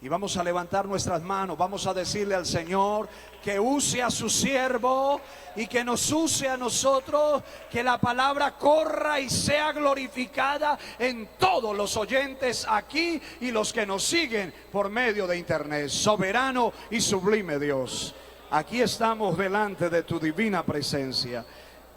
Y vamos a levantar nuestras manos, vamos a decirle al Señor que use a su siervo y que nos use a nosotros, que la palabra corra y sea glorificada en todos los oyentes aquí y los que nos siguen por medio de internet. Soberano y sublime Dios, aquí estamos delante de tu divina presencia.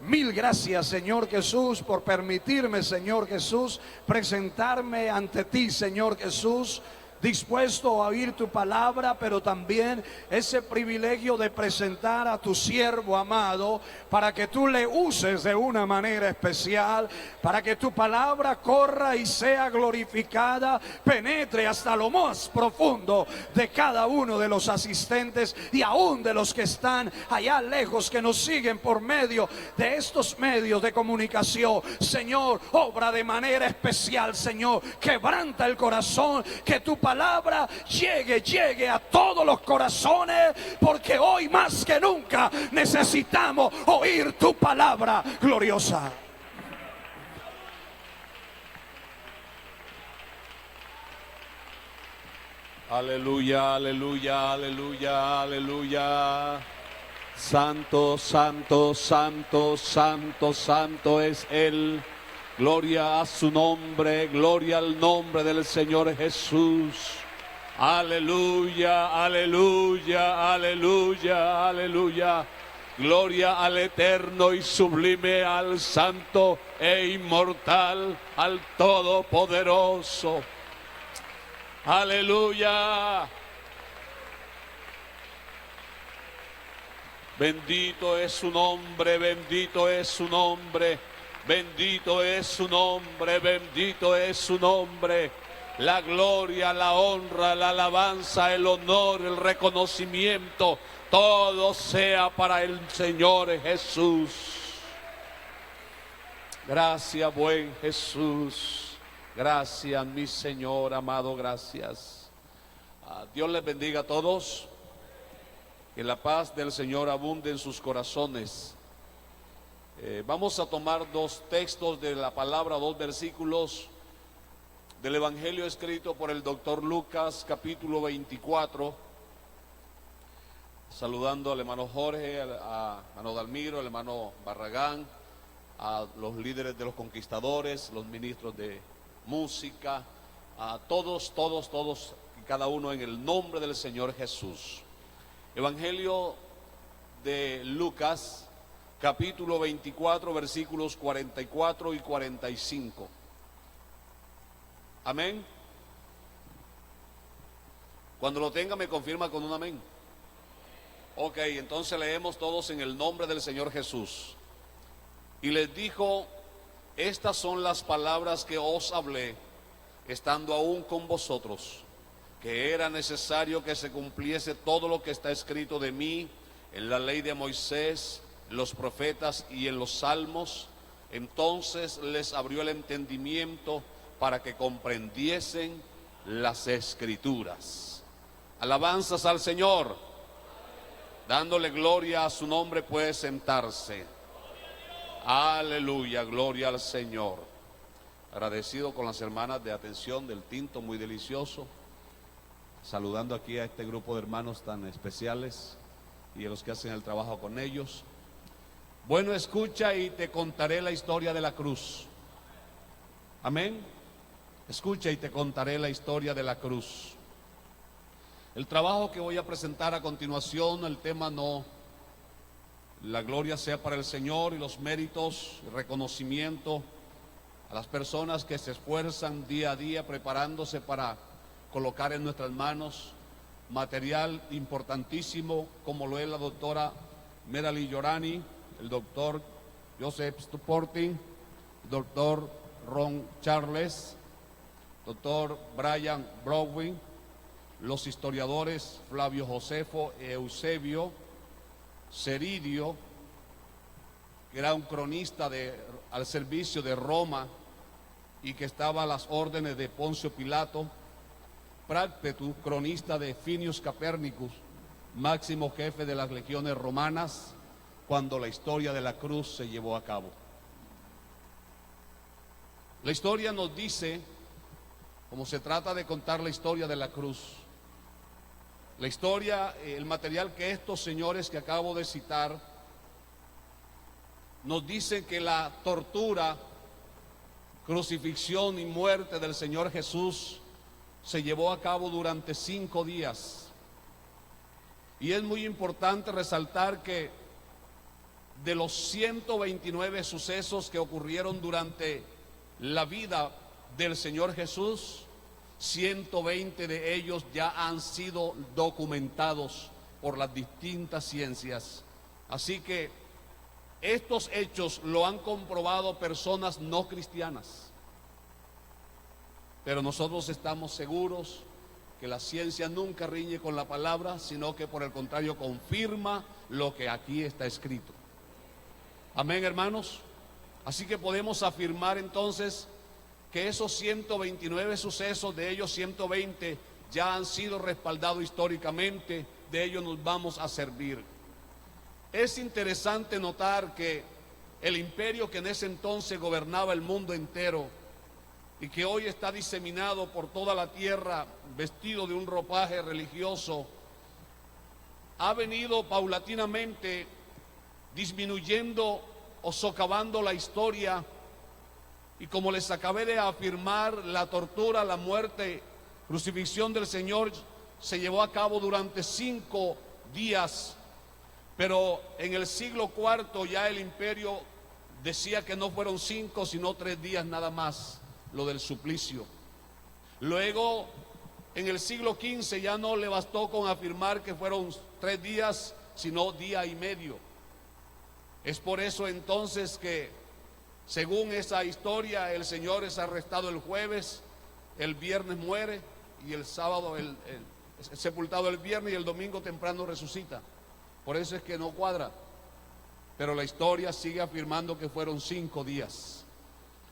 Mil gracias, Señor Jesús, por permitirme, Señor Jesús, presentarme ante ti, Señor Jesús, dispuesto a oír tu palabra, pero también ese privilegio de presentar a tu siervo amado para que tú le uses de una manera especial, para que tu palabra corra y sea glorificada, penetre hasta lo más profundo de cada uno de los asistentes y aún de los que están allá lejos, que nos siguen por medio de estos medios de comunicación. Señor, obra de manera especial, Señor, quebranta el corazón, que tu palabra llegue a todos los corazones, porque hoy más que nunca necesitamos oír tu palabra gloriosa. Aleluya, aleluya, aleluya, aleluya. Santo, santo, santo, santo, santo es Él. Gloria a su nombre, gloria al nombre del Señor Jesús. Aleluya, aleluya, aleluya, aleluya. Gloria al eterno y sublime, al santo e inmortal, al todopoderoso. Aleluya. Bendito es su nombre, bendito es su nombre. Bendito es su nombre, bendito es su nombre. La gloria, la honra, la alabanza, el honor, el reconocimiento, todo sea para el Señor Jesús. Gracias, buen Jesús. Gracias, mi Señor amado, gracias. Dios les bendiga a todos. Que la paz del Señor abunde en sus corazones. Vamos a tomar dos textos de la palabra, dos versículos del Evangelio escrito por el doctor Lucas, capítulo 24. Saludando al hermano Jorge, a hermano Dalmiro, al hermano Barragán, a los líderes de los conquistadores, los ministros de música, a todos, y cada uno en el nombre del Señor Jesús. Evangelio de Lucas, capítulo 24, versículos 44 y 45. Amén. Cuando lo tenga me confirma con un amén. Ok, entonces leemos todos en el nombre del Señor Jesús. Y les dijo: estas son las palabras que os hablé, estando aún con vosotros, que era necesario que se cumpliese todo lo que está escrito de mí en la ley de Moisés, en los profetas y en los salmos. Entonces les abrió el entendimiento para que comprendiesen las escrituras. Alabanzas al Señor. Dándole gloria a su nombre, puede sentarse. Aleluya, gloria al Señor. Agradecido con las hermanas de atención del tinto muy delicioso. Saludando aquí a este grupo de hermanos tan especiales y a los que hacen el trabajo con ellos. Bueno, escucha y te contaré la historia de la cruz. Amén. Escucha y te contaré la historia de la cruz. El trabajo que voy a presentar a continuación, el tema no, la gloria sea para el Señor y los méritos y reconocimiento a las personas que se esfuerzan día a día preparándose para colocar en nuestras manos material importantísimo como lo es la doctora Merali Yorani, el doctor Joseph Stuporting, el doctor Ron Charles, doctor Brian Browning, los historiadores Flavio Josefo e Eusebio Ceridio, que era un cronista al servicio de Roma y que estaba a las órdenes de Poncio Pilato, Práctetu, cronista de Finius Capernicus, máximo jefe de las legiones romanas, cuando la historia de la cruz se llevó a cabo. La historia nos dice, como se trata de contar la historia de la cruz, La historia, el material que estos señores que acabo de citar nos dicen que la tortura, crucifixión y muerte del Señor Jesús se llevó a cabo durante 5 días. Y es muy importante resaltar que de los 129 sucesos que ocurrieron durante la vida del Señor Jesús, 120 de ellos ya han sido documentados por las distintas ciencias. Así que estos hechos lo han comprobado personas no cristianas. Pero nosotros estamos seguros que la ciencia nunca riñe con la palabra, sino que por el contrario confirma lo que aquí está escrito. Amén, hermanos. Así que podemos afirmar entonces que esos 129 sucesos, de ellos 120 ya han sido respaldados históricamente, de ellos nos vamos a servir. Es interesante notar que el imperio que en ese entonces gobernaba el mundo entero y que hoy está diseminado por toda la tierra, vestido de un ropaje religioso, ha venido paulatinamente disminuyendo o socavando la historia. Y como les acabé de afirmar, la tortura, la muerte, crucifixión del Señor se llevó a cabo durante 5 días. Pero en el siglo IV ya el imperio decía que no fueron 5, sino 3 días nada más, lo del suplicio. Luego, en el siglo XV ya no le bastó con afirmar que fueron 3 días, sino día y medio. Es por eso entonces que, según esa historia, el Señor es arrestado el jueves, el viernes muere y el sábado es sepultado el viernes y el domingo temprano resucita. Por eso es que no cuadra. Pero la historia sigue afirmando que fueron 5 días.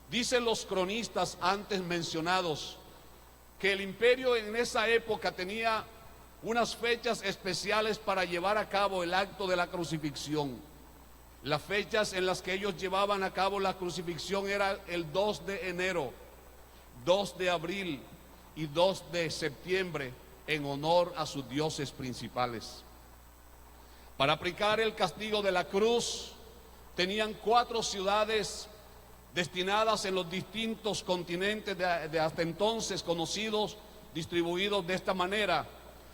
Dicen los cronistas antes mencionados que el imperio en esa época tenía unas fechas especiales para llevar a cabo el acto de la crucifixión. Las fechas en las que ellos llevaban a cabo la crucifixión eran el 2 de enero, 2 de abril y 2 de septiembre, en honor a sus dioses principales. Para aplicar el castigo de la cruz, tenían 4 ciudades destinadas en los distintos continentes de hasta entonces conocidos, distribuidos de esta manera.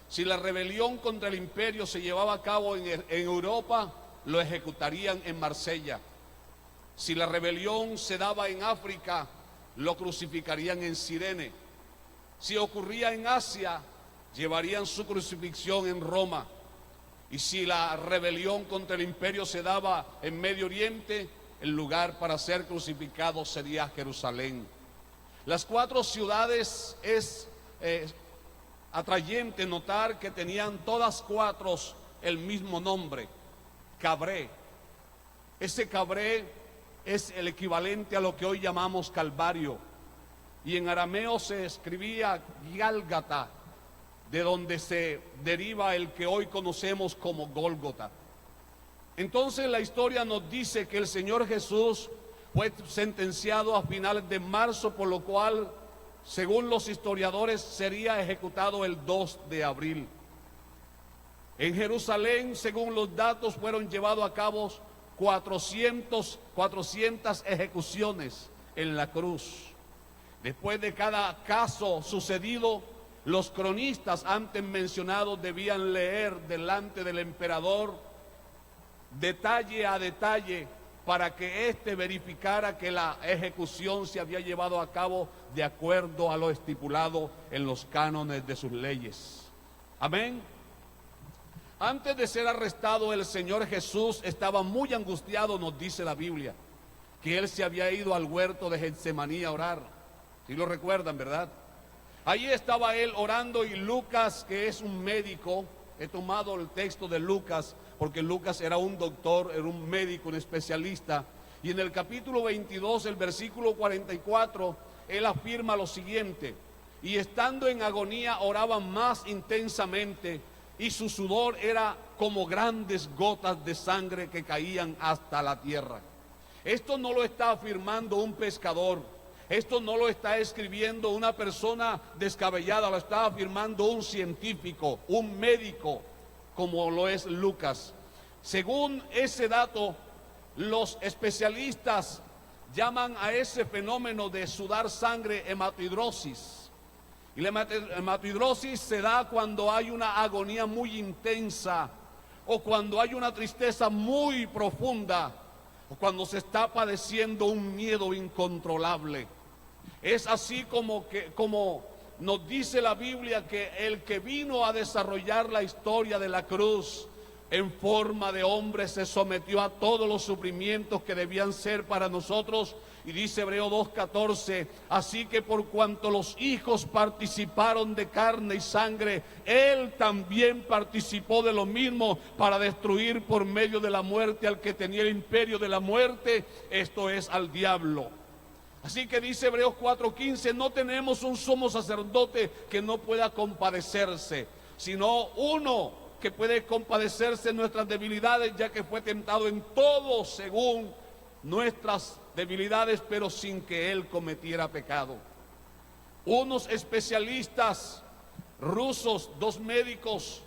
Si la rebelión contra el imperio se llevaba a cabo en Europa, lo ejecutarían en Marsella. Si la rebelión se daba en África, lo crucificarían en Cirene. Si ocurría en Asia, llevarían su crucifixión en Roma. Y si la rebelión contra el imperio se daba en Medio Oriente, el lugar para ser crucificado sería Jerusalén. Las 4 ciudades es atrayente notar que tenían todas 4 el mismo nombre: Cabré. Ese Cabré es el equivalente a lo que hoy llamamos Calvario, y en arameo se escribía Gálgata, de donde se deriva el que hoy conocemos como Gólgota. Entonces la historia nos dice que el Señor Jesús fue sentenciado a finales de marzo, por lo cual, según los historiadores, sería ejecutado el 2 de abril. En Jerusalén, según los datos, fueron llevados a cabo 400 ejecuciones en la cruz. Después de cada caso sucedido, los cronistas antes mencionados debían leer delante del emperador detalle a detalle para que éste verificara que la ejecución se había llevado a cabo de acuerdo a lo estipulado en los cánones de sus leyes. Amén. Antes de ser arrestado, el Señor Jesús estaba muy angustiado, nos dice la Biblia, que Él se había ido al huerto de Getsemaní a orar. ¿Sí lo recuerdan, verdad? Allí estaba Él orando, y Lucas, que es un médico, he tomado el texto de Lucas, porque Lucas era un doctor, era un médico, un especialista, y en el capítulo 22, el versículo 44, Él afirma lo siguiente: y estando en agonía oraba más intensamente, y su sudor era como grandes gotas de sangre que caían hasta la tierra. Esto no lo está afirmando un pescador, Esto no lo está escribiendo una persona descabellada, lo está afirmando un científico, un médico, como lo es Lucas. Según ese dato, los especialistas llaman a ese fenómeno de sudar sangre hematidrosis. Y la hematidrosis se da cuando hay una agonía muy intensa, o cuando hay una tristeza muy profunda, o cuando se está padeciendo un miedo incontrolable. Es así como nos dice la Biblia, que el que vino a desarrollar la historia de la cruz en forma de hombre se sometió a todos los sufrimientos que debían ser para nosotros. Y dice Hebreos 2:14, así que por cuanto los hijos participaron de carne y sangre, Él también participó de lo mismo, para destruir por medio de la muerte al que tenía el imperio de la muerte, esto es, al diablo. Así que dice Hebreos 4:15, no tenemos un sumo sacerdote que no pueda compadecerse, sino uno que puede compadecerse en nuestras debilidades, ya que fue tentado en todo según nuestras debilidades, pero sin que Él cometiera pecado. Unos especialistas rusos, 2 médicos,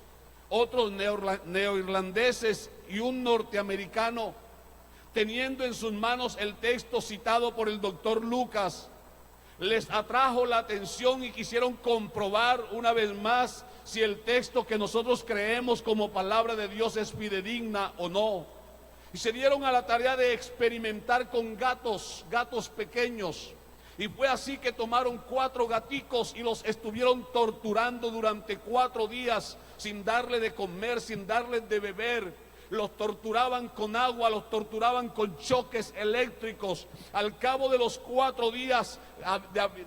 otros neoirlandeses y un norteamericano, teniendo en sus manos el texto citado por el doctor Lucas, les atrajo la atención y quisieron comprobar una vez más si el texto que nosotros creemos como palabra de Dios es fidedigna o no. Y se dieron a la tarea de experimentar con gatos pequeños. Y fue así que tomaron 4 gaticos y los estuvieron torturando durante 4 días, sin darle de comer, sin darles de beber. Los torturaban con agua, los torturaban con choques eléctricos. Al cabo de los 4 días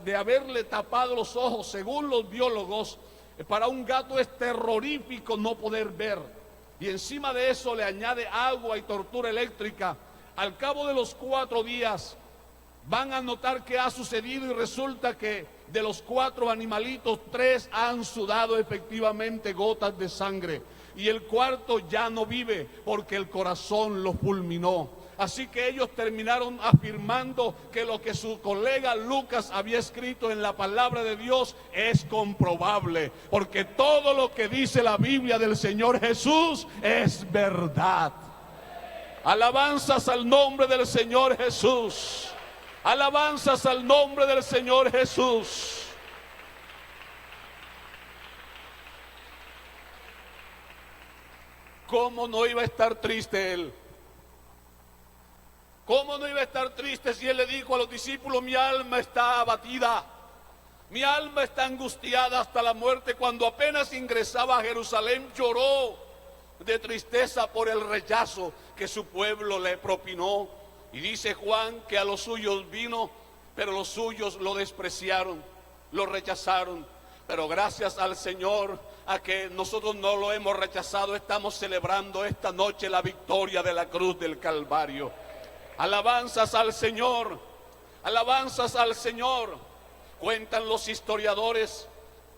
de haberle tapado los ojos, según los biólogos, para un gato es terrorífico no poder ver. Y encima de eso le añade agua y tortura eléctrica. Al cabo de los 4 días van a notar qué ha sucedido, y resulta que de los 4 animalitos, 3 han sudado efectivamente gotas de sangre, y el cuarto ya no vive porque el corazón lo fulminó. Así que ellos terminaron afirmando que lo que su colega Lucas había escrito en la palabra de Dios es comprobable, porque todo lo que dice la Biblia del Señor Jesús es verdad. Alabanzas al nombre del Señor Jesús. Alabanzas al nombre del Señor Jesús. ¿Cómo no iba a estar triste él? ¿Cómo no iba a estar triste si él le dijo a los discípulos, mi alma está abatida, mi alma está angustiada hasta la muerte? Cuando apenas ingresaba a Jerusalén lloró de tristeza por el rechazo que su pueblo le propinó. Y dice Juan que a los suyos vino, pero los suyos lo despreciaron, lo rechazaron. Pero gracias al Señor, a que nosotros no lo hemos rechazado, estamos celebrando esta noche la victoria de la cruz del Calvario. Alabanzas al Señor, alabanzas al Señor. Cuentan los historiadores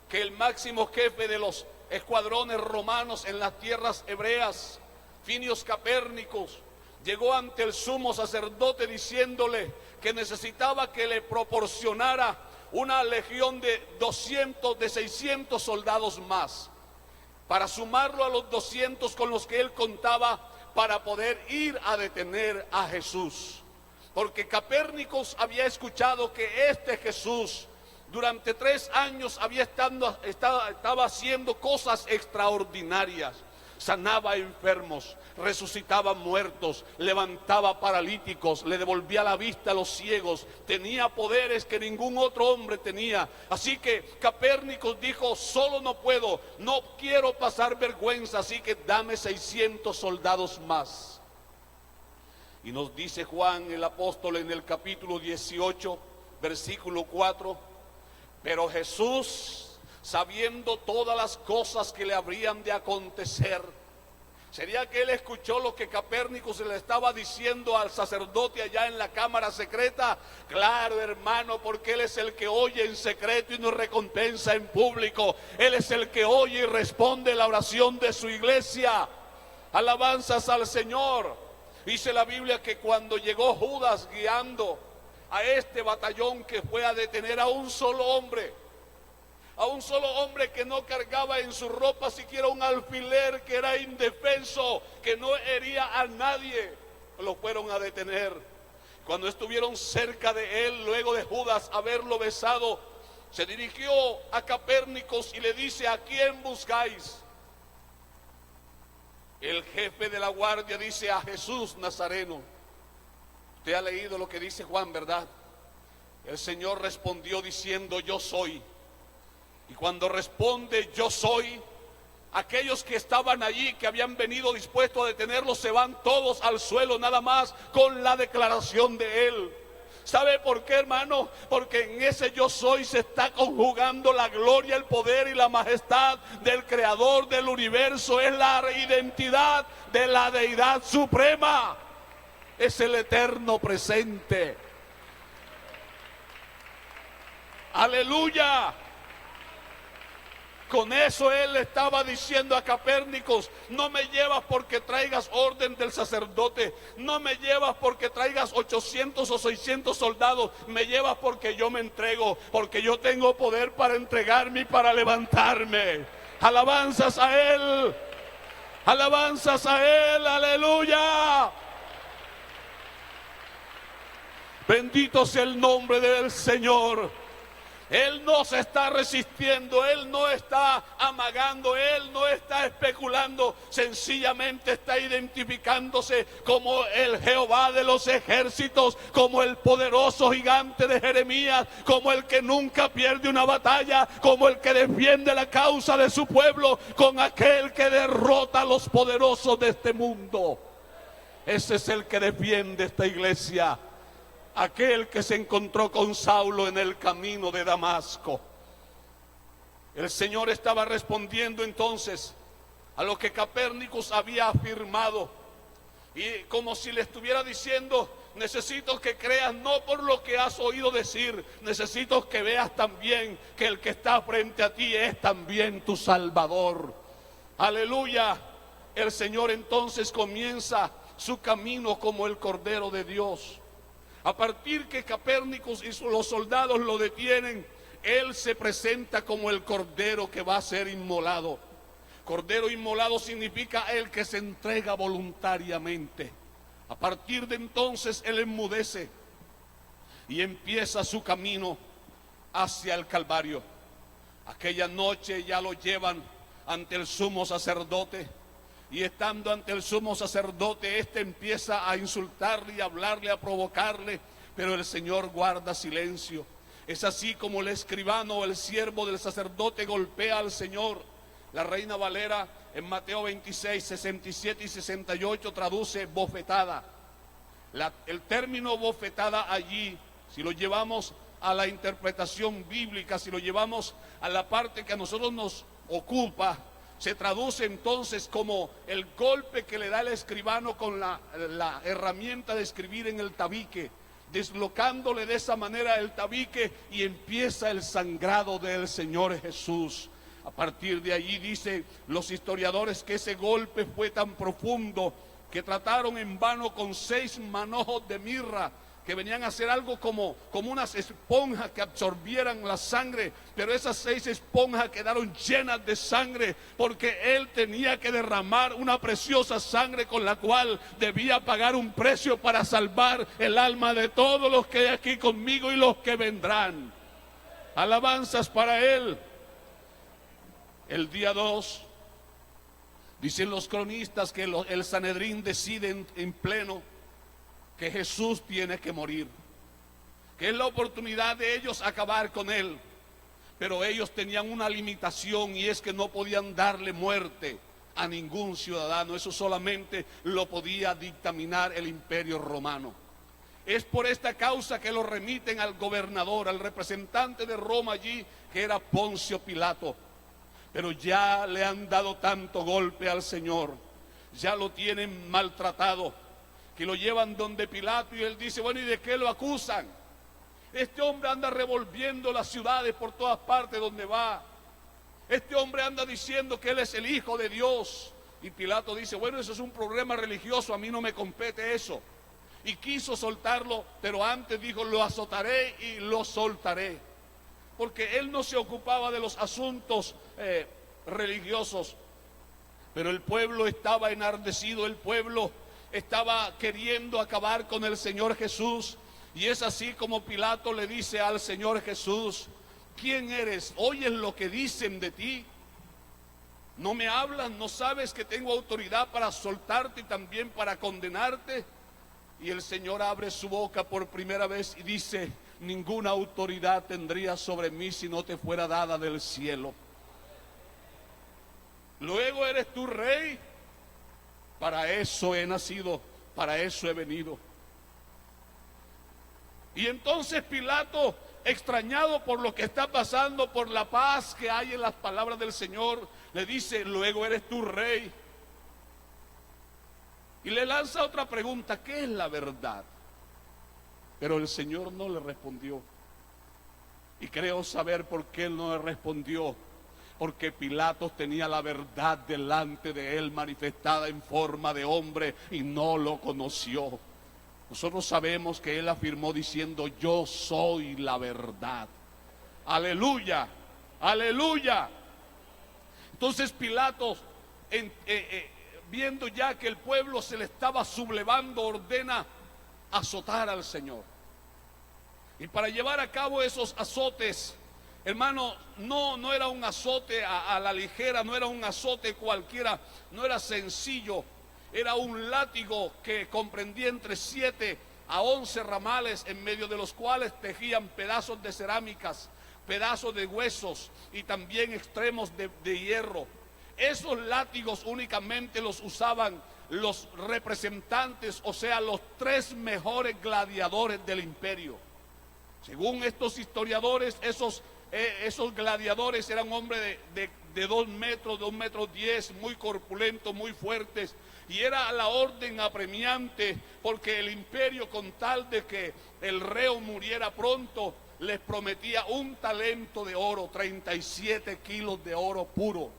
que el máximo jefe de los escuadrones romanos en las tierras hebreas, Finios Capérnicos, llegó ante el sumo sacerdote diciéndole que necesitaba que le proporcionara una legión de 600 soldados más, para sumarlo a los 200 con los que él contaba, para poder ir a detener a Jesús. Porque Capérnicos había escuchado que este Jesús durante 3 años estaba haciendo cosas extraordinarias. Sanaba enfermos, resucitaba muertos, levantaba paralíticos, le devolvía la vista a los ciegos, tenía poderes que ningún otro hombre tenía. Así que Capérnicos dijo, solo no puedo, no quiero pasar vergüenza, así que dame 600 soldados más. Y nos dice Juan el apóstol en el capítulo 18, versículo 4, pero Jesús, sabiendo todas las cosas que le habrían de acontecer. ¿Sería que él escuchó lo que Capérnicos le estaba diciendo al sacerdote allá en la cámara secreta? Claro, hermano, porque él es el que oye en secreto y nos recompensa en público. Él es el que oye y responde la oración de su iglesia. Alabanzas al Señor. Dice la Biblia que cuando llegó Judas guiando a este batallón que fue a detener a un solo hombre que no cargaba en su ropa siquiera un alfiler, que era indefenso, que no hería a nadie. Lo fueron a detener. Cuando estuvieron cerca de él, luego de Judas haberlo besado, se dirigió a Capernicus y le dice: ¿a quién buscáis? El jefe de la guardia dice: a Jesús Nazareno. Usted ha leído lo que dice Juan, ¿verdad? El Señor respondió diciendo: yo soy. Y cuando responde yo soy, aquellos que estaban allí, que habían venido dispuestos a detenerlo, se van todos al suelo nada más con la declaración de él. ¿Sabe por qué, hermano? Porque en ese yo soy se está conjugando la gloria, el poder y la majestad del Creador del universo. Es la identidad de la deidad suprema. Es el eterno presente. Aleluya. Con eso él estaba diciendo a Capernicus: no me llevas porque traigas orden del sacerdote, no me llevas porque traigas 800 o 600 soldados, me llevas porque yo me entrego, porque yo tengo poder para entregarme y para levantarme. Alabanzas a él, alabanzas a él, aleluya. Bendito sea el nombre del Señor. Él no se está resistiendo, Él no está amagando, Él no está especulando, sencillamente está identificándose como el Jehová de los ejércitos, como el poderoso gigante de Jeremías, como el que nunca pierde una batalla, como el que defiende la causa de su pueblo, con aquel que derrota a los poderosos de este mundo. Ese es el que defiende esta iglesia. Aquel que se encontró con Saulo en el camino de Damasco. El Señor estaba respondiendo entonces a lo que Capernicus había afirmado, y como si le estuviera diciendo: necesito que creas no por lo que has oído decir, necesito que veas también que el que está frente a ti es también tu Salvador. Aleluya. El Señor entonces comienza su camino como el Cordero de Dios. A partir que Capernicus y los soldados lo detienen, él se presenta como el cordero que va a ser inmolado. Cordero inmolado significa el que se entrega voluntariamente. A partir de entonces él enmudece y empieza su camino hacia el Calvario. Aquella noche ya lo llevan ante el sumo sacerdote. Y estando ante el sumo sacerdote, este empieza a insultarle y a hablarle, a provocarle, pero el Señor guarda silencio. Es así como el escribano, el siervo del sacerdote, golpea al Señor. La Reina Valera en Mateo 26, 67 y 68 traduce bofetada. El término bofetada allí, si lo llevamos a la interpretación bíblica, si lo llevamos a la parte que a nosotros nos ocupa, se traduce entonces como el golpe que le da el escribano con la herramienta de escribir en el tabique, deslocándole de esa manera el tabique, y empieza el sangrado del Señor Jesús. A partir de allí dicen los historiadores que ese golpe fue tan profundo que trataron en vano con 6 manojos de mirra, que venían a hacer algo como unas esponjas que absorbieran la sangre, pero esas 6 esponjas quedaron llenas de sangre, porque él tenía que derramar una preciosa sangre con la cual debía pagar un precio para salvar el alma de todos los que hay aquí conmigo y los que vendrán. Alabanzas para él. El día 2, dicen los cronistas que el Sanedrín decide en pleno que Jesús tiene que morir, que es la oportunidad de ellos acabar con él, pero ellos tenían una limitación, y es que no podían darle muerte a ningún ciudadano. Eso solamente lo podía dictaminar el Imperio Romano. Es por esta causa que lo remiten al gobernador, al representante de Roma allí, que era Poncio Pilato. Pero ya le han dado tanto golpe al Señor, ya lo tienen maltratado, que lo llevan donde Pilato, y él dice: bueno, ¿y de qué lo acusan? Este hombre anda revolviendo las ciudades por todas partes donde va. Este hombre anda diciendo que él es el Hijo de Dios. Y Pilato dice: bueno, eso es un problema religioso, a mí no me compete eso. y quiso soltarlo, pero antes dijo: lo azotaré y lo soltaré, porque él no se ocupaba de los asuntos religiosos. Pero el pueblo estaba enardecido, el pueblo estaba queriendo acabar con el Señor Jesús. Y es así como Pilato le dice al Señor Jesús: ¿quién eres? ¿Oyes lo que dicen de ti? ¿No me hablas? ¿No sabes que tengo autoridad para soltarte y también para condenarte? Y el Señor abre su boca por primera vez y dice: ninguna autoridad tendría sobre mí si no te fuera dada del cielo. Luego, ¿eres tú rey? Para eso he nacido, para eso he venido. Y entonces Pilato, extrañado por lo que está pasando, por la paz que hay en las palabras del Señor, le dice: luego, ¿eres tú rey? Y le lanza otra pregunta: ¿qué es la verdad? Pero el Señor no le respondió. Y creo saber por qué él no le respondió. Porque Pilatos tenía la verdad delante de él manifestada en forma de hombre y no lo conoció. Nosotros sabemos que él afirmó diciendo: yo soy la verdad. Aleluya, aleluya. Entonces Pilatos, viendo ya que el pueblo se le estaba sublevando, ordena azotar al Señor. Y para llevar a cabo esos azotes, hermano, no era un azote a la ligera, no era un azote cualquiera, no era sencillo. Era un látigo que comprendía entre 7 a 11 ramales, en medio de los cuales tejían pedazos de cerámicas, pedazos de huesos y también extremos de hierro. Esos látigos únicamente los usaban los representantes, o sea, los 3 mejores gladiadores del imperio. Según estos historiadores, esos gladiadores eran hombres de 2 metros, 2 metros 10, muy corpulentos, muy fuertes. Y era la orden apremiante, porque el imperio, con tal de que el reo muriera pronto, les prometía un talento de oro, 37 kilos de oro puro,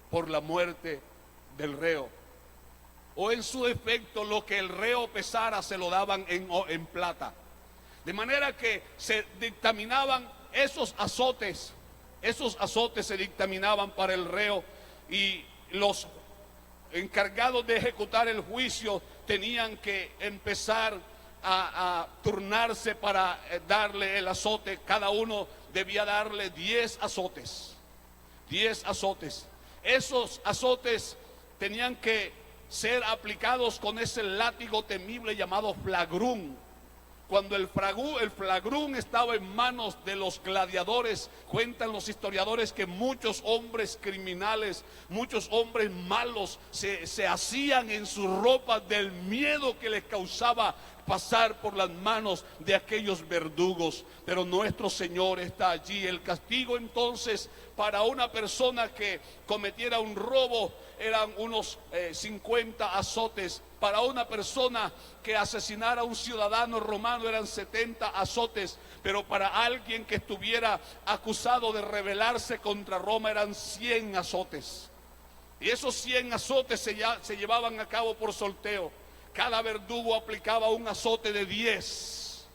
por la muerte del reo. O en su defecto, lo que el reo pesara se lo daban en plata. De manera que se dictaminaban esos azotes se dictaminaban para el reo, y los encargados de ejecutar el juicio tenían que empezar a turnarse para darle el azote. Cada uno debía darle 10 azotes. 10 azotes. Esos azotes tenían que ser aplicados con ese látigo temible llamado flagrum. Cuando el flagrum estaba en manos de los gladiadores, cuentan los historiadores que muchos hombres criminales, muchos hombres malos se hacían en sus ropas del miedo que les causaba pasar por las manos de aquellos verdugos. Pero nuestro Señor está allí. El castigo entonces para una persona que cometiera un robo eran unos 50 azotes. Para una persona que asesinara a un ciudadano romano eran 70 azotes. Pero para alguien que estuviera acusado de rebelarse contra Roma eran 100 azotes. Y esos 100 azotes se llevaban a cabo por sorteo. Cada verdugo aplicaba un azote de 10.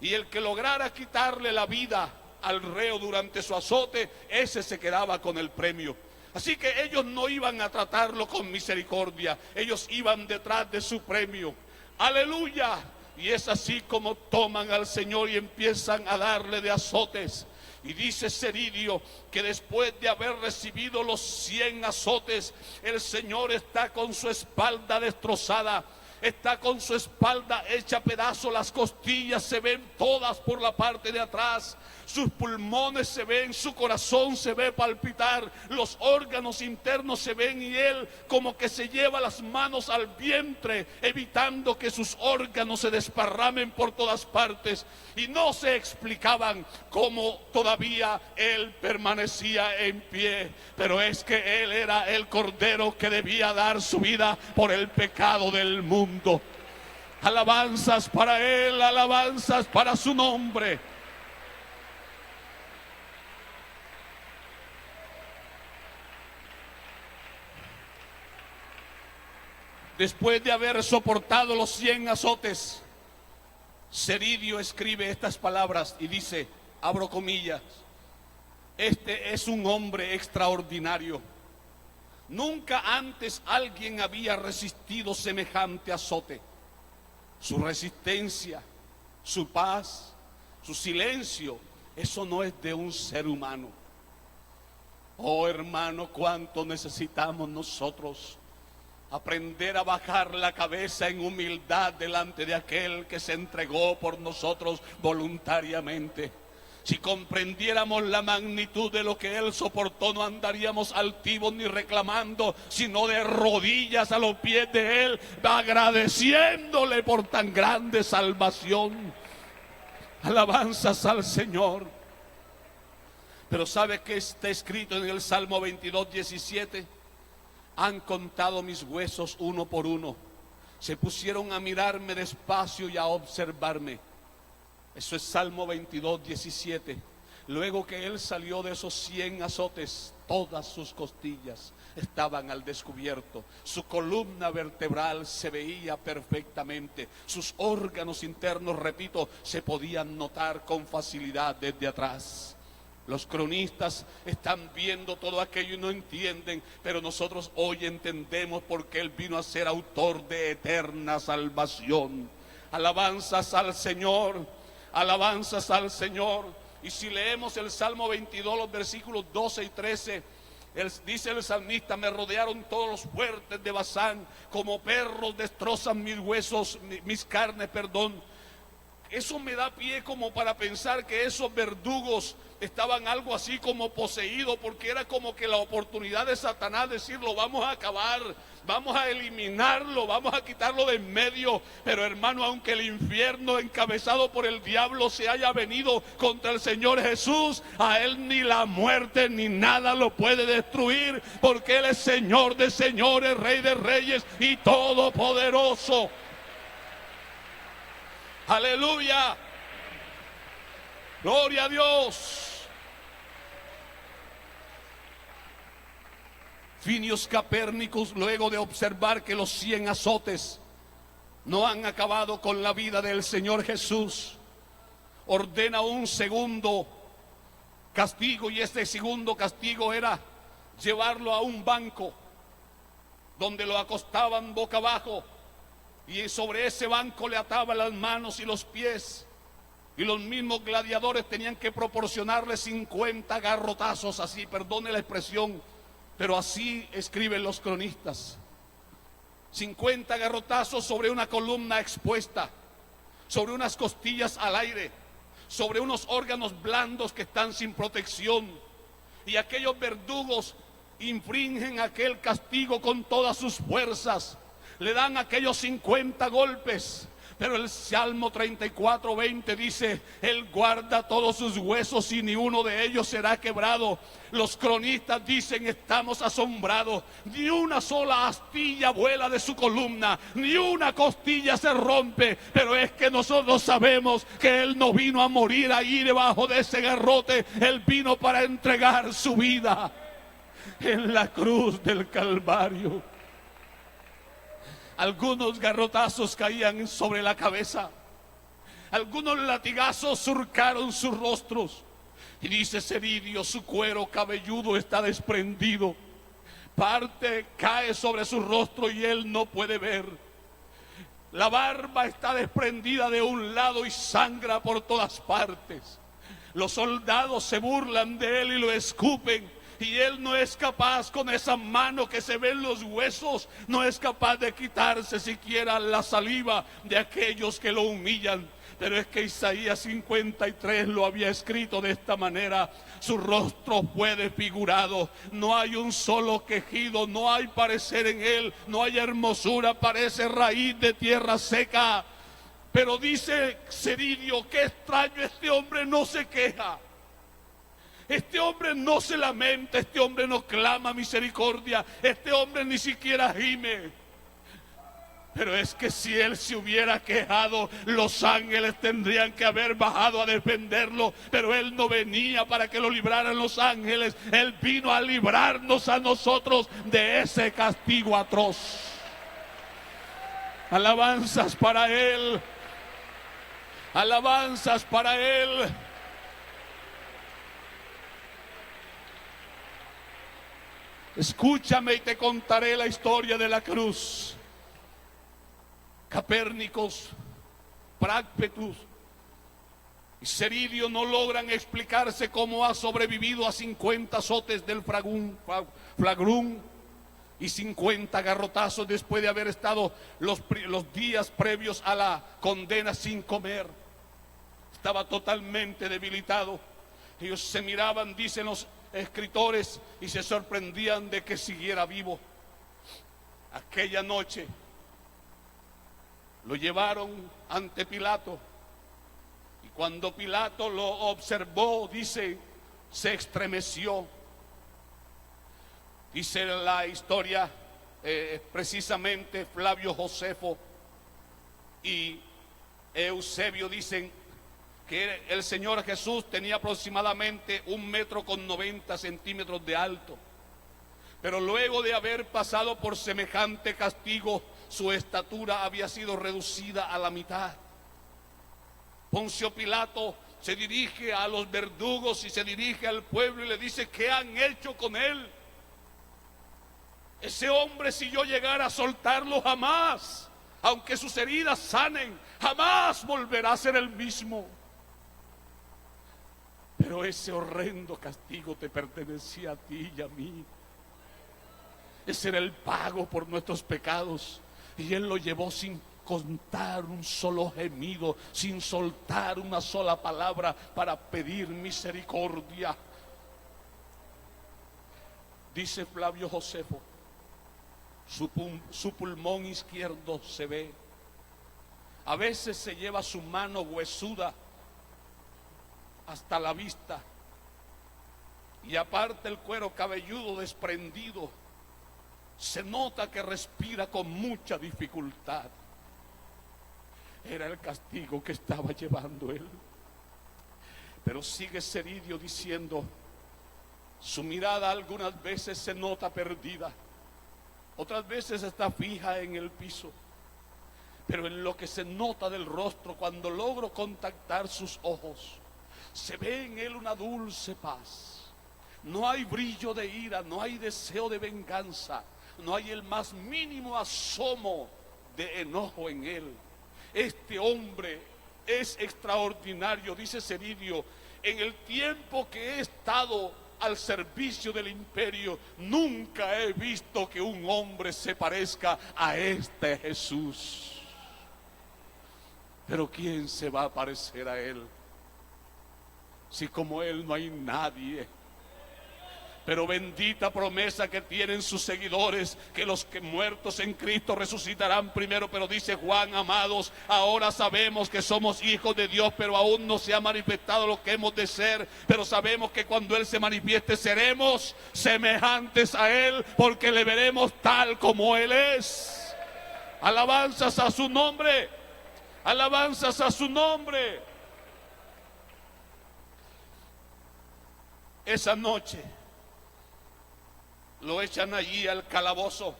Y el que lograra quitarle la vida al reo durante su azote, ese se quedaba con el premio. Así que ellos no iban a tratarlo con misericordia, ellos iban detrás de su premio. ¡Aleluya! Y es así como toman al Señor y empiezan a darle de azotes. Y dice Ceridio que después de haber recibido los 100 azotes, el Señor está con su espalda destrozada. Está con su espalda hecha pedazo, las costillas se ven todas por la parte de atrás, sus pulmones se ven, su corazón se ve palpitar, los órganos internos se ven, y él como que se lleva las manos al vientre, evitando que sus órganos se desparramen por todas partes. Y no se explicaban cómo todavía él permanecía en pie, pero es que él era el cordero que debía dar su vida por el pecado del mundo. Alabanzas para él, alabanzas para su nombre. Después de haber soportado los 100 azotes, Ceridio escribe estas palabras y dice, abro comillas: este es un hombre extraordinario. Nunca antes alguien había resistido semejante azote. Su resistencia, su paz, su silencio, eso no es de un ser humano. Oh hermano, cuánto necesitamos nosotros aprender a bajar la cabeza en humildad delante de aquel que se entregó por nosotros voluntariamente. Si comprendiéramos la magnitud de lo que Él soportó, no andaríamos altivos ni reclamando, sino de rodillas a los pies de Él, agradeciéndole por tan grande salvación. Alabanzas al Señor. Pero ¿sabe qué está escrito en el Salmo 22, 17? Han contado mis huesos uno por uno. Se pusieron a mirarme despacio y a observarme. Eso es Salmo 22, 17. Luego que él salió de esos 100 azotes, todas sus costillas estaban al descubierto. Su columna vertebral se veía perfectamente. Sus órganos internos, repito, se podían notar con facilidad desde atrás. Los cronistas están viendo todo aquello y no entienden, pero nosotros hoy entendemos porque Él vino a ser autor de eterna salvación. Alabanzas al Señor, alabanzas al Señor. Y si leemos el Salmo 22, los versículos 12 y 13, dice el salmista: me rodearon todos los fuertes de Basán, como perros destrozan mis huesos, mis carnes, perdón. Eso me da pie como para pensar que esos verdugos estaban algo así como poseídos, porque era como que la oportunidad de Satanás decir: lo vamos a acabar, vamos a eliminarlo, vamos a quitarlo de en medio. Pero hermano, aunque el infierno encabezado por el diablo se haya venido contra el Señor Jesús, a Él ni la muerte ni nada lo puede destruir, porque Él es Señor de señores, Rey de reyes y todopoderoso. Aleluya, gloria a Dios. Finius Capernicus, luego de observar que los 100 azotes no han acabado con la vida del Señor Jesús, ordena un segundo castigo, y este segundo castigo era llevarlo a un banco donde lo acostaban boca abajo, y sobre ese banco le ataban las manos y los pies, y los mismos gladiadores tenían que proporcionarle 50 garrotazos, así, perdone la expresión, pero así escriben los cronistas. 50 garrotazos sobre una columna expuesta, sobre unas costillas al aire, sobre unos órganos blandos que están sin protección. Y aquellos verdugos infringen aquel castigo con todas sus fuerzas. Le dan aquellos 50 golpes. Pero el Salmo 34, 20 dice: Él guarda todos sus huesos y ni uno de ellos será quebrado. Los cronistas dicen: estamos asombrados. Ni una sola astilla vuela de su columna, ni una costilla se rompe. Pero es que nosotros sabemos que Él no vino a morir ahí debajo de ese garrote. Él vino para entregar su vida en la cruz del Calvario. Algunos garrotazos caían sobre la cabeza, algunos latigazos surcaron sus rostros. Y dice Ceridio: su cuero cabelludo está desprendido, parte cae sobre su rostro y él no puede ver. La barba está desprendida de un lado y sangra por todas partes. Los soldados se burlan de él y lo escupen. Y él no es capaz, con esa mano que se ven los huesos, no es capaz de quitarse siquiera la saliva de aquellos que lo humillan. Pero es que Isaías 53 lo había escrito de esta manera: su rostro fue desfigurado, no hay un solo quejido, no hay parecer en él, no hay hermosura, parece raíz de tierra seca. Pero dice Ceridio: qué extraño, este hombre no se queja. Este hombre no se lamenta, este hombre no clama misericordia, este hombre ni siquiera gime. Pero es que si él se hubiera quejado, los ángeles tendrían que haber bajado a defenderlo. Pero él no venía para que lo libraran los ángeles, él vino a librarnos a nosotros de ese castigo atroz. Alabanzas para él. Alabanzas para Él. Escúchame y te contaré la historia de la cruz. Capérnicos, Prácpetus y Ceridio no logran explicarse cómo ha sobrevivido a 50 azotes del flagrún y 50 garrotazos después de haber estado los días previos a la condena sin comer. Estaba totalmente debilitado. Ellos se miraban, dicen los escritores, y se sorprendían de que siguiera vivo. Aquella noche lo llevaron ante Pilato, y cuando Pilato lo observó, dice, se estremeció. Dice la historia, precisamente Flavio Josefo y Eusebio dicen que el Señor Jesús tenía aproximadamente 1,90 m de alto, pero luego de haber pasado por semejante castigo, su estatura había sido reducida a la mitad. Poncio Pilato se dirige a los verdugos y se dirige al pueblo y le dice: ¿qué han hecho con él? Ese hombre, si yo llegara a soltarlo, jamás, aunque sus heridas sanen, jamás volverá a ser el mismo. Pero ese horrendo castigo te pertenecía a ti y a mí. Ese era el pago por nuestros pecados, y Él lo llevó sin contar un solo gemido, sin soltar una sola palabra para pedir misericordia. Dice Flavio Josefo, su pulmón izquierdo se ve. A veces se lleva su mano huesuda hasta la vista, y aparte el cuero cabelludo desprendido, se nota que respira con mucha dificultad. Era el castigo que estaba llevando él. Pero sigue Ceridio diciendo, su mirada algunas veces se nota perdida, otras veces está fija en el piso, pero en lo que se nota del rostro, cuando logro contactar sus ojos, se ve en él una dulce paz. No hay brillo de ira, no hay deseo de venganza, no hay el más mínimo asomo de enojo en él. Este hombre es extraordinario, dice Ceridio. En el tiempo que he estado al servicio del imperio, nunca he visto que un hombre se parezca a este Jesús. Pero ¿quién se va a parecer a él? Si como él no hay nadie. Pero bendita promesa que tienen sus seguidores, que los que muertos en Cristo resucitarán primero. Pero dice Juan, amados, ahora sabemos que somos hijos de Dios, pero aún no se ha manifestado lo que hemos de ser. Pero sabemos que cuando Él se manifieste seremos semejantes a Él, porque le veremos tal como Él es. Alabanzas a su nombre, alabanzas a su nombre. Esa noche lo echan allí al calabozo.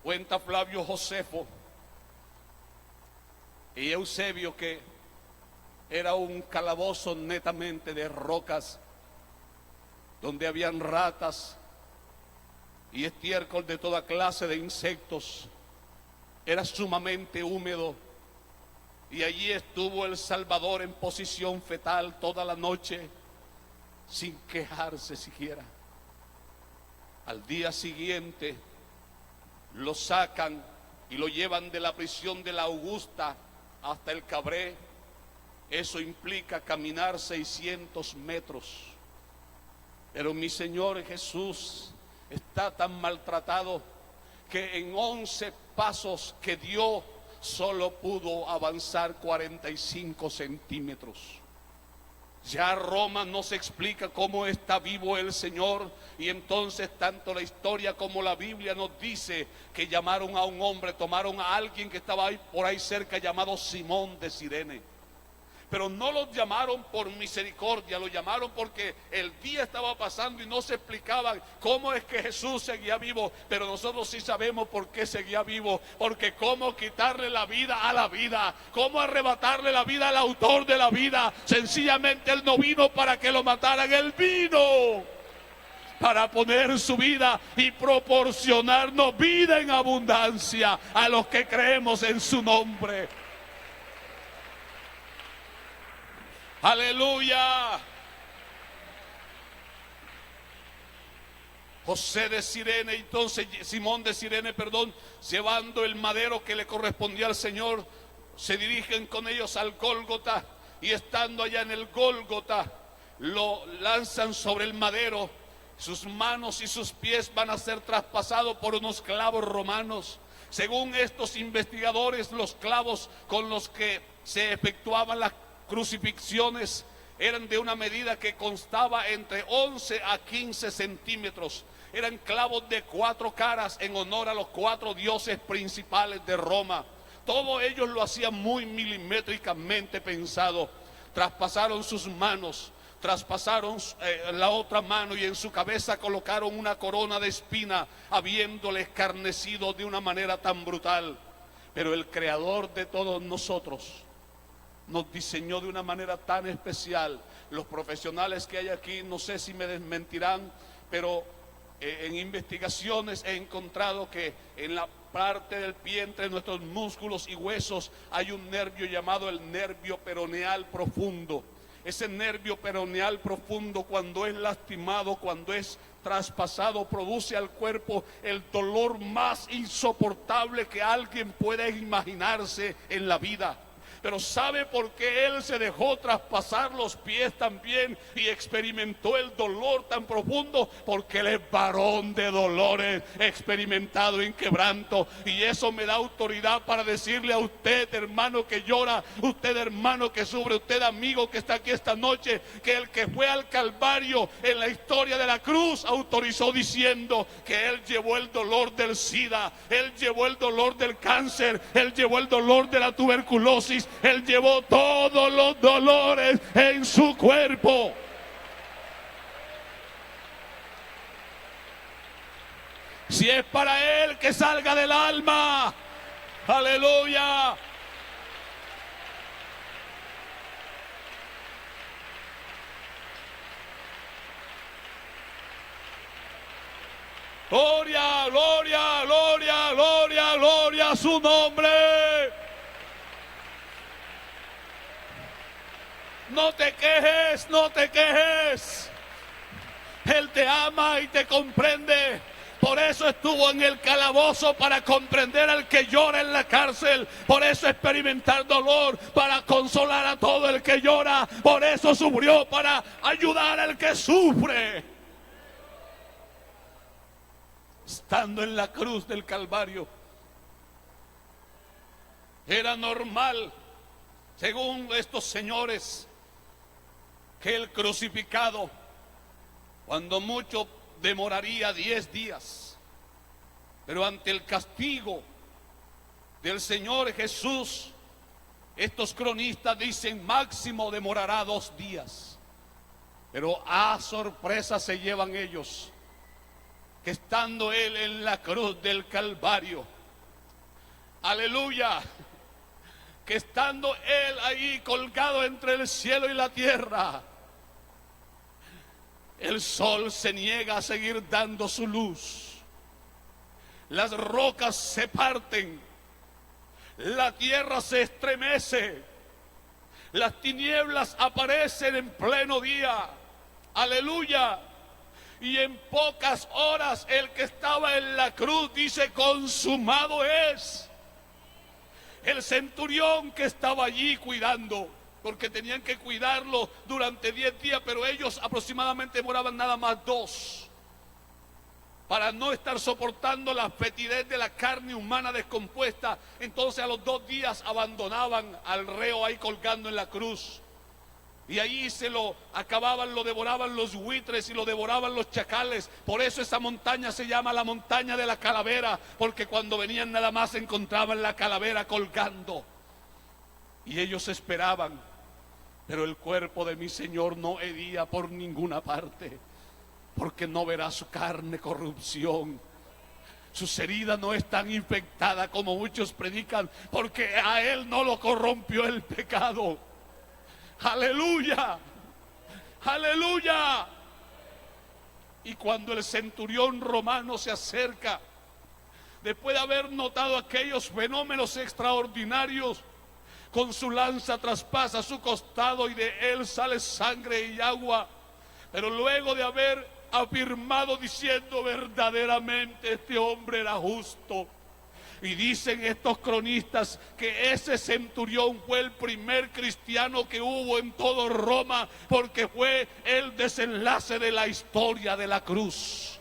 Cuenta Flavio Josefo y Eusebio que era un calabozo netamente de rocas, donde habían ratas y estiércol de toda clase de insectos. Era sumamente húmedo, y allí estuvo el Salvador en posición fetal toda la noche, sin quejarse siquiera. Al día siguiente lo sacan y lo llevan de la prisión de la Augusta hasta el Cabré. Eso implica caminar 600 metros. Pero mi Señor Jesús está tan maltratado que en 11 pasos que dio solo pudo avanzar 45 centímetros. Ya Roma no se explica cómo está vivo el Señor, y entonces tanto la historia como la Biblia nos dice que llamaron a un hombre, tomaron a alguien que estaba ahí, por ahí cerca, llamado Simón de Cirene. Pero no los llamaron por misericordia, los llamaron porque el día estaba pasando y no se explicaban cómo es que Jesús seguía vivo. Pero nosotros sí sabemos por qué seguía vivo, porque cómo quitarle la vida a la vida, cómo arrebatarle la vida al autor de la vida. Sencillamente Él no vino para que lo mataran, Él vino para poner su vida y proporcionarnos vida en abundancia a los que creemos en su nombre. Aleluya. José de Sirene, entonces Simón de Sirene, llevando el madero que le correspondía al Señor, se dirigen con ellos al Gólgota, y estando allá en el Gólgota, lo lanzan sobre el madero. Sus manos y sus pies van a ser traspasados por unos clavos romanos. Según estos investigadores, los clavos con los que se efectuaban las crucifixiones eran de una medida que constaba entre 11 a 15 centímetros. Eran clavos de 4 caras en honor a los 4 dioses principales de Roma. Todo ellos lo hacían muy milimétricamente pensado. Traspasaron sus manos, traspasaron la otra mano, y en su cabeza colocaron una corona de espina, habiéndole escarnecido de una manera tan brutal. Pero el Creador de todos nosotros nos diseñó de una manera tan especial. Los profesionales que hay aquí, no sé si me desmentirán, pero en investigaciones he encontrado que en la parte del pie, entre nuestros músculos y huesos, hay un nervio llamado el nervio peroneal profundo. Ese nervio peroneal profundo, cuando es lastimado, cuando es traspasado, produce al cuerpo el dolor más insoportable que alguien pueda imaginarse en la vida. Pero ¿sabe por qué Él se dejó traspasar los pies también y experimentó el dolor tan profundo? Porque Él es varón de dolores, experimentado en quebranto. Y eso me da autoridad para decirle a usted, hermano que llora, usted hermano que sufre, usted amigo que está aquí esta noche, que el que fue al Calvario en la historia de la cruz autorizó diciendo que Él llevó el dolor del SIDA, Él llevó el dolor del cáncer, Él llevó el dolor de la tuberculosis. Él llevó todos los dolores en su cuerpo. Si es para Él, que salga del alma. Aleluya. Gloria, gloria, gloria, gloria, gloria a su nombre. No te quejes, no te quejes. Él te ama y te comprende. Por eso estuvo en el calabozo, para comprender al que llora en la cárcel. Por eso experimentar dolor, para consolar a todo el que llora. Por eso sufrió, para ayudar al que sufre. Estando en la cruz del Calvario, era normal, según estos señores, que el crucificado, cuando mucho, demoraría 10 días. Pero ante el castigo del Señor Jesús, estos cronistas dicen máximo demorará 2 días. Pero a sorpresa se llevan ellos, que estando Él en la cruz del Calvario, aleluya, que estando Él ahí colgado entre el cielo y la tierra, el sol se niega a seguir dando su luz. Las rocas se parten. La tierra se estremece. Las tinieblas aparecen en pleno día. Aleluya. Y en pocas horas el que estaba en la cruz dice: consumado es. El centurión que estaba allí cuidando, porque tenían que cuidarlo durante 10 días, pero ellos aproximadamente demoraban nada más 2, para no estar soportando la fetidez de la carne humana descompuesta. Entonces a los 2 días abandonaban al reo ahí colgando en la cruz, y ahí se lo acababan, lo devoraban los buitres y lo devoraban los chacales. Por eso esa montaña se llama la montaña de la calavera, porque cuando venían nada más encontraban la calavera colgando. Y ellos esperaban. Pero el cuerpo de mi Señor no hería por ninguna parte, porque no verá su carne corrupción. Sus heridas no están infectadas como muchos predican, porque a Él no lo corrompió el pecado. Aleluya, aleluya. Y cuando el centurión romano se acerca, después de haber notado aquellos fenómenos extraordinarios, con su lanza traspasa su costado y de él sale sangre y agua. Pero luego de haber afirmado diciendo verdaderamente este hombre era justo. Y dicen estos cronistas que ese centurión fue el primer cristiano que hubo en todo Roma, porque fue el desenlace de la historia de la cruz.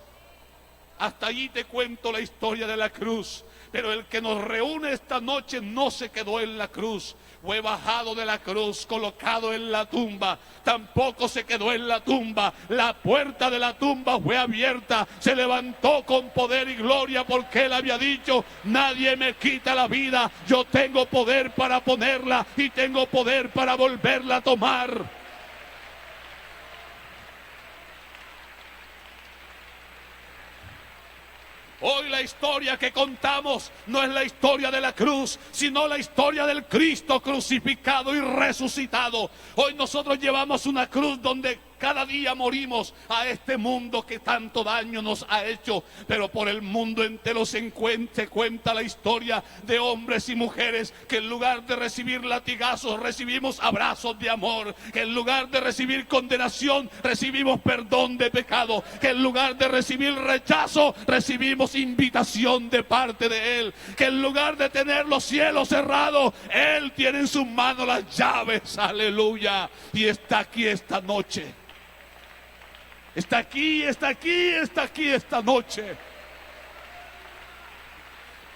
Hasta allí te cuento la historia de la cruz. Pero el que nos reúne esta noche no se quedó en la cruz, fue bajado de la cruz, colocado en la tumba. Tampoco se quedó en la tumba, la puerta de la tumba fue abierta, se levantó con poder y gloria, porque él había dicho: nadie me quita la vida, yo tengo poder para ponerla y tengo poder para volverla a tomar. Hoy la historia que contamos no es la historia de la cruz, sino la historia del Cristo crucificado y resucitado. Hoy nosotros llevamos una cruz donde cada día morimos a este mundo que tanto daño nos ha hecho, pero por el mundo entero se cuenta la historia de hombres y mujeres que en lugar de recibir latigazos recibimos abrazos de amor, que en lugar de recibir condenación recibimos perdón de pecado, que en lugar de recibir rechazo recibimos invitación de parte de Él, que en lugar de tener los cielos cerrados, Él tiene en sus manos las llaves, aleluya, y está aquí esta noche. Está aquí, está aquí, está aquí esta noche.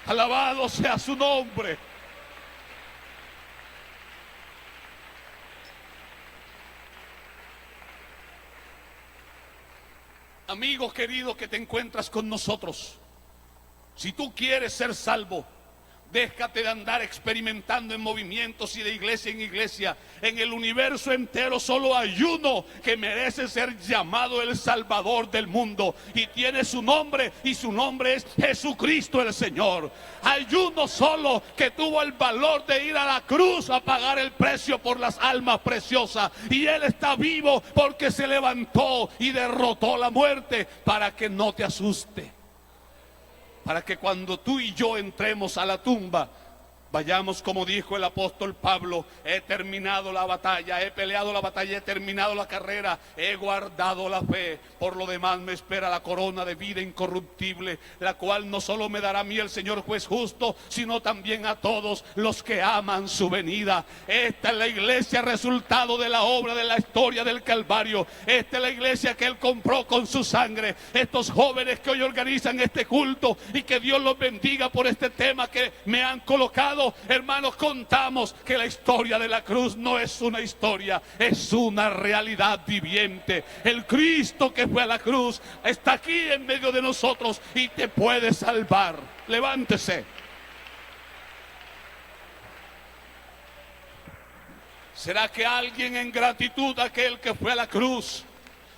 Alabado sea su nombre. Amigo querido que te encuentras con nosotros, si tú quieres ser salvo, déjate de andar experimentando en movimientos y de iglesia en iglesia. En el universo entero solo hay uno que merece ser llamado el Salvador del mundo, y tiene su nombre, y su nombre es Jesucristo el Señor. Hay uno solo que tuvo el valor de ir a la cruz a pagar el precio por las almas preciosas, y Él está vivo porque se levantó y derrotó la muerte, para que no te asuste. Para que cuando tú y yo entremos a la tumba, vayamos como dijo el apóstol Pablo: he terminado la batalla, he peleado la batalla, he terminado la carrera, he guardado la fe. Por lo demás me espera la corona de vida incorruptible, la cual no solo me dará a mí el Señor juez justo, sino también a todos los que aman su venida. Esta es la iglesia resultado de la obra de la historia del Calvario. Esta es la iglesia que Él compró con su sangre. Estos jóvenes que hoy organizan este culto, y que Dios los bendiga por este tema que me han colocado, hermanos, contamos que la historia de la cruz no es una historia, es una realidad viviente. El Cristo que fue a la cruz está aquí en medio de nosotros y te puede salvar. Levántese. ¿Será que alguien en gratitud a aquel que fue a la cruz,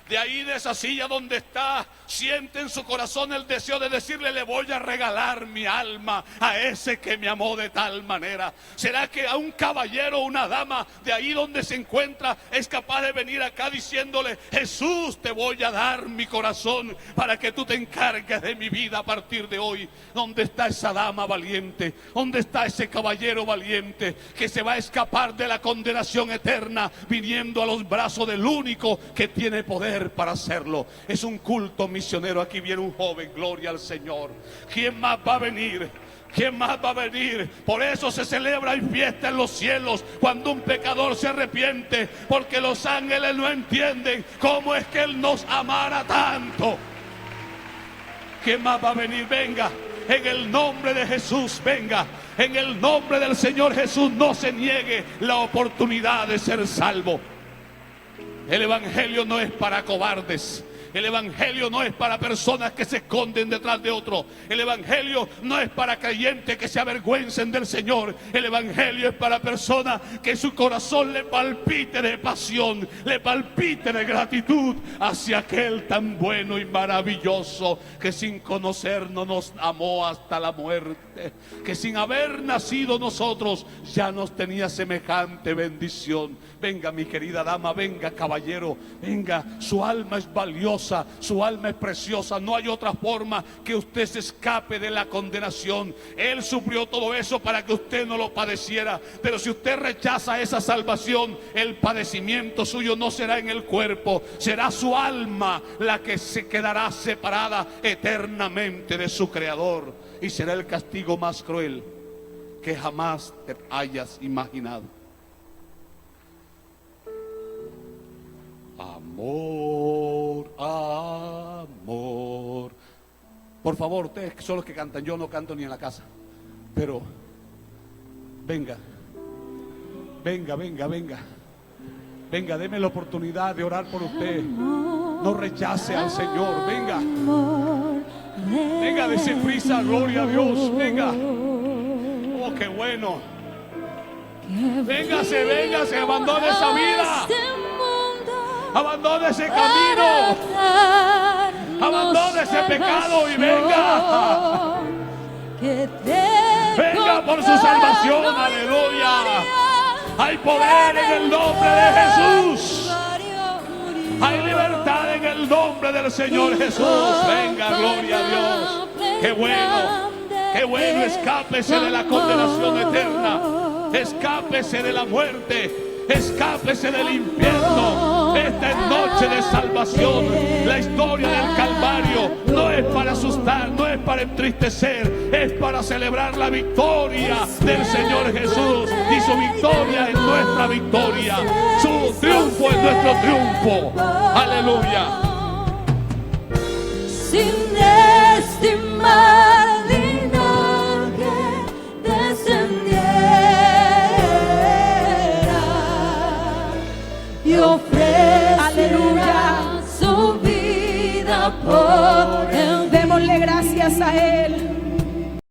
de ahí de esa silla donde está, siente en su corazón el deseo de decirle: le voy a regalar mi alma a ese que me amó de tal manera? ¿Será que a un caballero o una dama de ahí donde se encuentra es capaz de venir acá diciéndole: Jesús, te voy a dar mi corazón para que tú te encargues de mi vida a partir de hoy? ¿Dónde está esa dama valiente? ¿Dónde está ese caballero valiente que se va a escapar de la condenación eterna viniendo a los brazos del único que tiene poder para hacerlo? Es un culto misionero. Aquí viene un joven, gloria al Señor. ¿Quién más va a venir? ¿Quién más va a venir? Por eso se celebra y fiesta en los cielos cuando un pecador se arrepiente, porque los ángeles no entienden cómo es que Él nos amara tanto. ¿Quién más va a venir? Venga, en el nombre de Jesús, venga. En el nombre del Señor Jesús, no se niegue la oportunidad de ser salvo. El evangelio no es para cobardes. El evangelio no es para personas que se esconden detrás de otro. El evangelio no es para creyentes que se avergüencen del Señor. El evangelio es para personas que su corazón le palpite de pasión, le palpite de gratitud hacia aquel tan bueno y maravilloso que sin conocernos nos amó hasta la muerte, que sin haber nacido nosotros ya nos tenía semejante bendición. Venga, mi querida dama, venga, caballero, venga, su alma es valiosa, su alma es preciosa. No hay otra forma que usted se escape de la condenación. Él sufrió todo eso para que usted no lo padeciera. Pero si usted rechaza esa salvación, el padecimiento suyo no será en el cuerpo, será su alma la que se quedará separada eternamente de su Creador, y será el castigo más cruel que jamás te hayas imaginado. Amor, amor. Por favor, ustedes son los que cantan, yo no canto ni en la casa. Pero venga, venga, venga, venga. Venga, deme la oportunidad de orar por usted. No rechace al Señor. Venga, venga, dese prisa, gloria a Dios. Venga. Oh, qué bueno. Véngase, véngase, abandone esa vida. Abandone ese camino. Abandone ese pecado y venga. Venga por su salvación, aleluya. Hay poder en el nombre de Jesús. Hay libertad en el nombre del Señor Jesús. Venga, gloria a Dios. Qué bueno, qué bueno. Escápese de la condenación eterna. Escápese de la muerte. Escápese del infierno. Esta es noche de salvación. La historia del Calvario no es para asustar, no es para entristecer, es para celebrar la victoria del Señor Jesús. Y su victoria es nuestra victoria. Su triunfo es nuestro triunfo. Aleluya. Sin estimar linaje descendiera y ofrecerá su vida por él. Démosle gracias a Él.